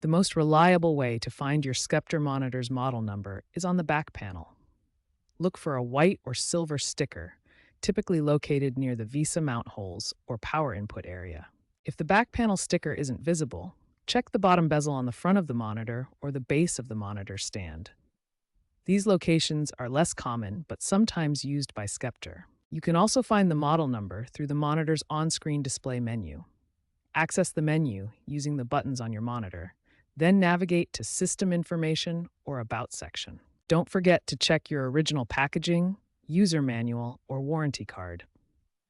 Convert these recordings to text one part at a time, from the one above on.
The most reliable way to find your Sceptre monitor's model number is on the back panel. Look for a white or silver sticker, typically located near the VISA mount holes or power input area. If the back panel sticker isn't visible, check the bottom bezel on the front of the monitor or the base of the monitor stand. These locations are less common but sometimes used by Sceptre. You can also find the model number through the monitor's on-screen display menu. Access the menu using the buttons on your monitor, then navigate to System Information or About section. Don't forget to check your original packaging, user manual, or warranty card.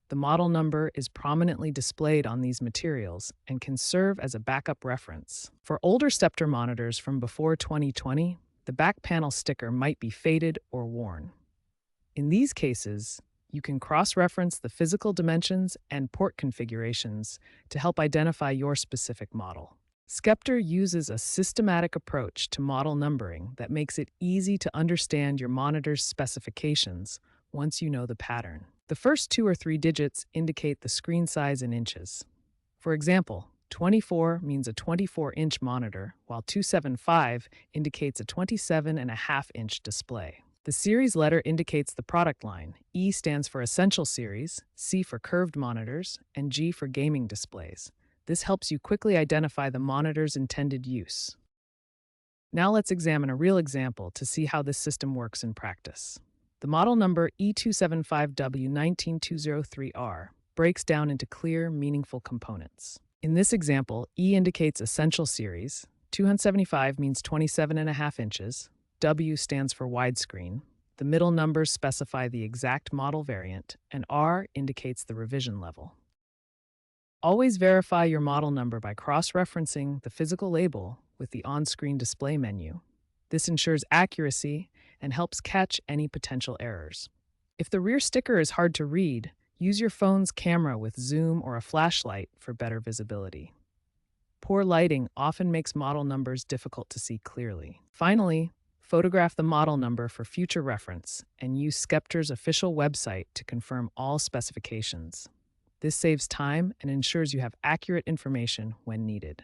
The model number is prominently displayed on these materials and can serve as a backup reference. For older Sceptre monitors from before 2020, the back panel sticker might be faded or worn. In these cases, you can cross-reference the physical dimensions and port configurations to help identify your specific model. Sceptre uses a systematic approach to model numbering that makes it easy to understand your monitor's specifications once you know the pattern. The first 2 or 3 digits indicate the screen size in inches. For example, 24 means a 24-inch monitor, while 275 indicates a 27.5-inch display. The series letter indicates the product line. E stands for Essential Series, C for curved monitors, and G for gaming displays. This helps you quickly identify the monitor's intended use. Now let's examine a real example to see how this system works in practice. The model number E275W19203R breaks down into clear, meaningful components. In this example, E indicates Essential Series, 275 means 27.5 inches, W stands for widescreen, the middle numbers specify the exact model variant, and R indicates the revision level. Always verify your model number by cross-referencing the physical label with the on-screen display menu. This ensures accuracy and helps catch any potential errors. If the rear sticker is hard to read, use your phone's camera with zoom or a flashlight for better visibility. Poor lighting often makes model numbers difficult to see clearly. Finally, photograph the model number for future reference and use Sceptre's official website to confirm all specifications. This saves time and ensures you have accurate information when needed.